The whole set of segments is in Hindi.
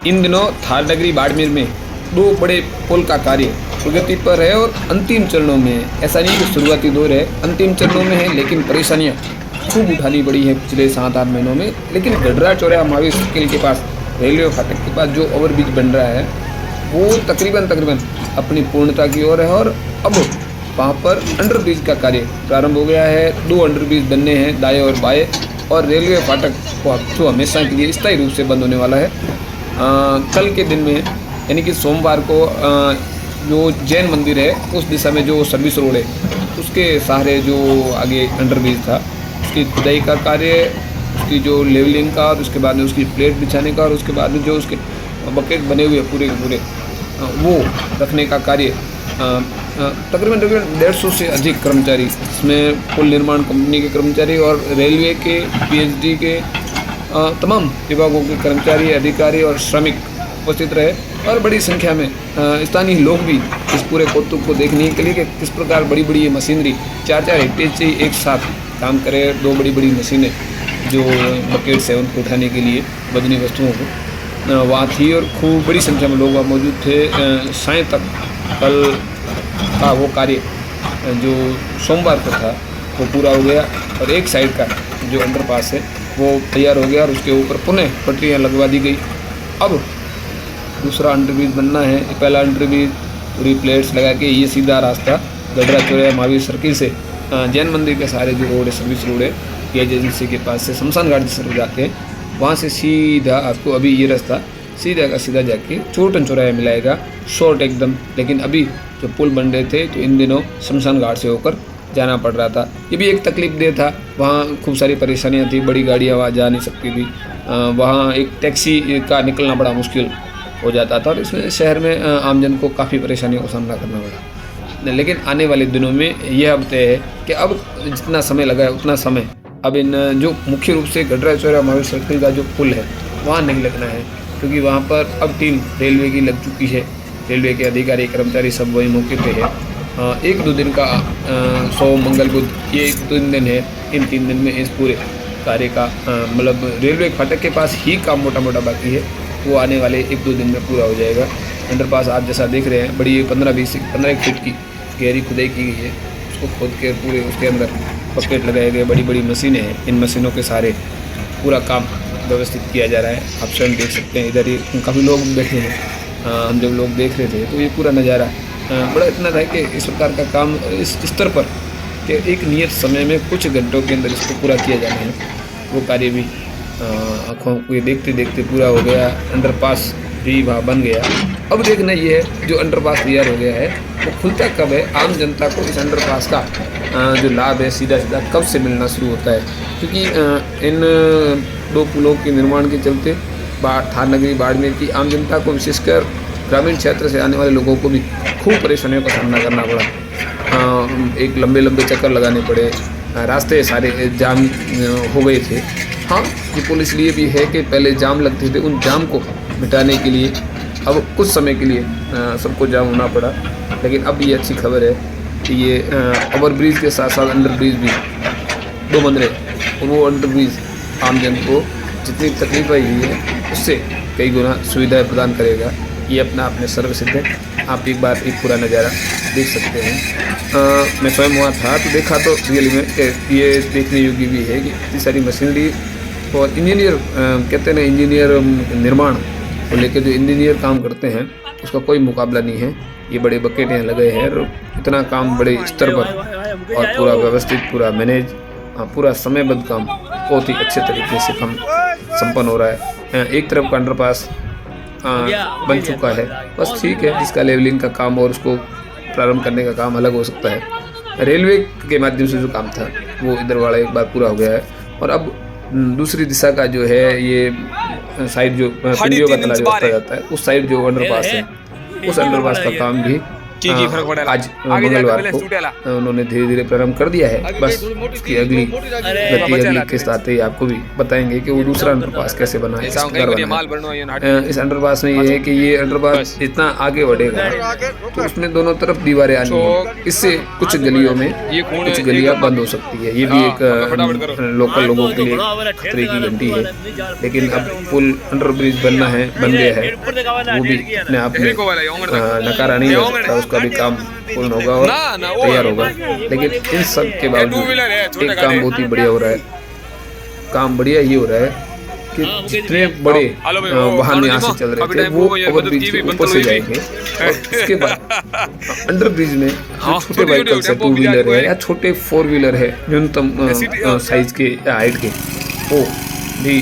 इन दिनों थार नगरी बाड़मेर में 2 बड़े पुल का कार्य प्रगति पर है और अंतिम चरणों में है। ऐसा नहीं कि शुरुआती दौर है, अंतिम चरणों में है, लेकिन परेशानियां खूब उठानी पड़ी है पिछले 7-8 महीनों में। लेकिन गडरा चौराहा महावीर सर्किल के पास, रेलवे फाटक के पास जो ओवरब्रिज बन रहा है वो तकरीबन अपनी पूर्णता की ओर है और अब वहाँ पर अंडरब्रिज का कार्य प्रारंभ हो गया है। 2 अंडरब्रिज बनने हैं, दाएं और बाएं, और रेलवे फाटक को जो हमेशा के लिए स्थायी रूप से बंद होने वाला है। कल के दिन में यानी कि सोमवार को जो जैन मंदिर है उस दिशा में जो सर्विस रोड है उसके सहारे जो आगे अंडरब्रिज था उसकी खुदाई का कार्य, उसकी जो लेवलिंग का और उसके बाद में उसकी प्लेट बिछाने का और उसके बाद में जो उसके बकेट बने हुए पूरे के पूरे वो रखने का कार्य तकरीबन 150 से अधिक कर्मचारी, इसमें पुल निर्माण कंपनी के कर्मचारी और रेलवे के पीएचडी के तमाम विभागों के कर्मचारी, अधिकारी और श्रमिक उपस्थित रहे और बड़ी संख्या में स्थानीय लोग भी इस पूरे कौतुक को देखने के लिए कि किस प्रकार बड़ी बड़ी ये मशीनरी 4-4 हेक्टेयर से एक साथ काम करे। 2 बड़ी मशीनें जो बकेट से उनको उठाने के लिए वजनी वस्तुओं को वहाँ थी और खूब बड़ी संख्या में लोग वहाँ मौजूद थे। साय तक कल का वो कार्य जो सोमवार को था वो पूरा हो गया और एक साइड का जो अंडरपास है वो तैयार हो गया और उसके ऊपर पुनः पटरियाँ लगवा दी गई। अब दूसरा अंडरब्रिज बनना है। पहला अंडरब्रिज पूरी प्लेट्स लगा के ये सीधा रास्ता गडरा चौराहा महावीर सर्किल से जैन मंदिर के सहारे जो रोड है, सर्विस रोड है, ये एजेंसी के पास से शमशान घाट से जाते हैं, वहाँ से सीधा आपको अभी ये रास्ता सीधा का सीधा जाके चोटन चौराहे मिलाएगा, शॉर्ट एकदम। लेकिन अभी जो पुल बन रहे थे तो इन दिनों शमशान घाट से होकर जाना पड़ रहा था। ये भी एक तकलीफ दे था, वहाँ खूब सारी परेशानियाँ थी, बड़ी गाड़ियाँ वहाँ जा नहीं सकती थी, वहाँ एक टैक्सी का निकलना बड़ा मुश्किल हो जाता था और इसमें शहर में आमजन को काफ़ी परेशानियों का सामना करना पड़ा। लेकिन आने वाले दिनों में यह अब तय है कि अब जितना समय लगा है उतना समय अब इन जो मुख्य रूप से गडरा चौराहा महावीर सर्किल का जो पुल है वहाँ नहीं लगना है, क्योंकि वहाँ पर अब टीम रेलवे की लग चुकी है। रेलवे के अधिकारी कर्मचारी सब वही मौके पे है। 1-2 दिन का सोम मंगल बुध ये 1-2 दिन है। इन 3 दिन में इस पूरे कार्य का मतलब रेलवे फाटक के पास ही काम मोटा बाकी है, वो आने वाले 1-2 दिन में पूरा हो जाएगा। अंडरपास आप जैसा देख रहे हैं, बड़ी 15 फीट की गहरी खुदाई की गई है, उसको खोद के पूरे उसके अंदर बकेट लगाए गए, बड़ी मशीनें हैं। इन मशीनों के सहारे पूरा काम व्यवस्थित किया जा रहा है। आप स्वयं देख सकते हैं, इधर ही काफ़ी लोग बैठे हैं। हम जब लोग देख रहे थे तो ये पूरा नज़ारा बड़ा इतना था कि इस प्रकार का काम इस स्तर पर कि एक नियत समय में कुछ घंटों के अंदर इसको पूरा किया जाना है, वो कार्य भी आँखों को देखते पूरा हो गया। अंडरपास भी वहाँ बन गया। अब देखना ये है जो अंडरपास तैयार हो गया है वो खुलता कब है, आम जनता को इस अंडरपास का जो लाभ है सीधा कब से मिलना शुरू होता है, क्योंकि इन 2 पुलों के निर्माण के चलते थार नगरी बाड़मेर की आम जनता को, विशेषकर ग्रामीण क्षेत्र से आने वाले लोगों को भी खूब परेशानियों का सामना करना पड़ा। एक लंबे चक्कर लगाने पड़े, रास्ते सारे जाम हो गए थे। हाँ, ये पुल इसलिए भी है कि पहले जाम लगते थे, उन जाम को मिटाने के लिए अब कुछ समय के लिए सबको जाम होना पड़ा। लेकिन अब ये अच्छी खबर है कि ये ओवरब्रिज के साथ साथ अंडरब्रिज भी 2 बन रहे और वो अंडरब्रिज आमजन को जितनी तकलीफ आई हुई है उससे कई गुना सुविधाएं प्रदान करेगा। ये अपना अपने सर्वसिद्ध है। आप एक बार एक पूरा नज़ारा देख सकते हैं। मैं स्वयं वहाँ था तो देखा तो रियली में ये देखने योग्य भी है कि इतनी सारी मशीनरी और इंजीनियर कहते हैं ना, इंजीनियर निर्माण को लेकर जो इंजीनियर काम करते हैं उसका कोई मुकाबला नहीं है। ये बड़े बकेट यहाँ लगे हैं और इतना काम बड़े स्तर पर और पूरा व्यवस्थित, पूरा मैनेज, पूरा समयबद्ध काम बहुत ही अच्छे तरीके से काम संपन्न हो रहा है। एक तरफ का अंडरपास बन चुका है, बस ठीक है, जिसका लेवलिंग का काम और उसको प्रारंभ करने का काम अलग हो सकता है। रेलवे के माध्यम से जो काम था वो इधर वाला एक बार पूरा हो गया है और अब दूसरी दिशा का जो है ये साइड जो पिंडियों का तला जो जाता है उस साइड जो अंडरपास है उस अंडरपास का काम भी आज मंगलवार को उन्होंने धीरे धीरे प्रारंभ कर दिया है। बस उसकी अगली गति, अगली किस्त आते ही आपको भी बताएंगे कि वो दूसरा अंडरपास कैसे बना है, इस अंडरपास में ये है कि ये अंडरपास जितना आगे बढ़ेगा तो उसमें दोनों तरफ दीवारें आनी है। इससे कुछ गलियों में कुछ गलियां बंद हो सकती है। ये भी एक लोकल लोगों के लिए खतरे की घंटी है। लेकिन अब पुल अंडर ब्रिज बनना है, बन गया है, वो भी अपने आप में नकारा नहीं हो सकता। उसका भी काम पूर्ण होगा और तैयार होगा। लेकिन इन सब के बावजूद एक काम बहुत ही बढ़िया हो रहा है। काम बढ़िया ये हो रहा है कि जितने बड़े वाहन यहाँ से चल रहे थे वो ओवर ब्रिज के ऊपर से जाएंगे और उसके बाद अंडर ब्रिज में जो छोटे व्हीकल्स है, 2 व्हीलर है या छोटे 4 व्हीलर है न्यूनतम साइज के या हाइट के, वो भी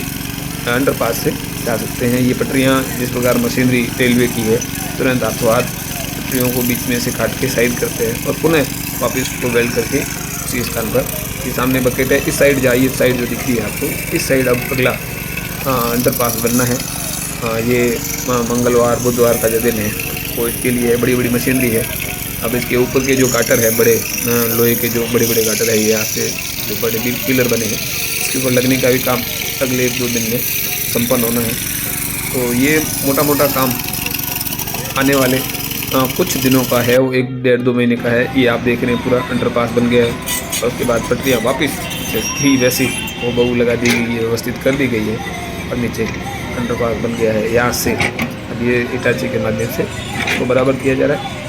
अंडरपास से जा सकते हैं। ये पटरियाँ जिस प्रकार मशीनरी रेलवे की है, तुरंत हाथों हाथ पटरियों को बीच में से काट के साइड करते हैं और पुनः वापस उसको वेल्ड करके उसी स्थान पर। ये सामने बकेट है, इस साइड जाइए, इस साइड जो दिख रही है आपको, इस साइड अब अगला अंडरपास बनना है। ये मंगलवार बुधवार का जो दिन है वो इसके लिए बड़ी बड़ी मशीनरी है। अब इसके ऊपर के जो गाटर है, बड़े लोहे के जो बड़े बड़े गाटर है, ये यहाँ से जो बड़े बिग पिलर बने हैं इसके ऊपर लगने का भी काम अगले 1-2 दिन में संपन्न होना है। तो ये मोटा मोटा काम आने वाले कुछ दिनों का है, वो 1-1.5-2 महीने का है। ये आप देख रहे हैं पूरा अंडरपास बन गया है और उसके बाद पटरियाँ वापस थी वैसी वो बहू लगा दी गई है, व्यवस्थित कर दी गई है और नीचे अंडरपास बन गया है। यहाँ से अब ये इटाची के माध्यम से उसको बराबर किया जा रहा है।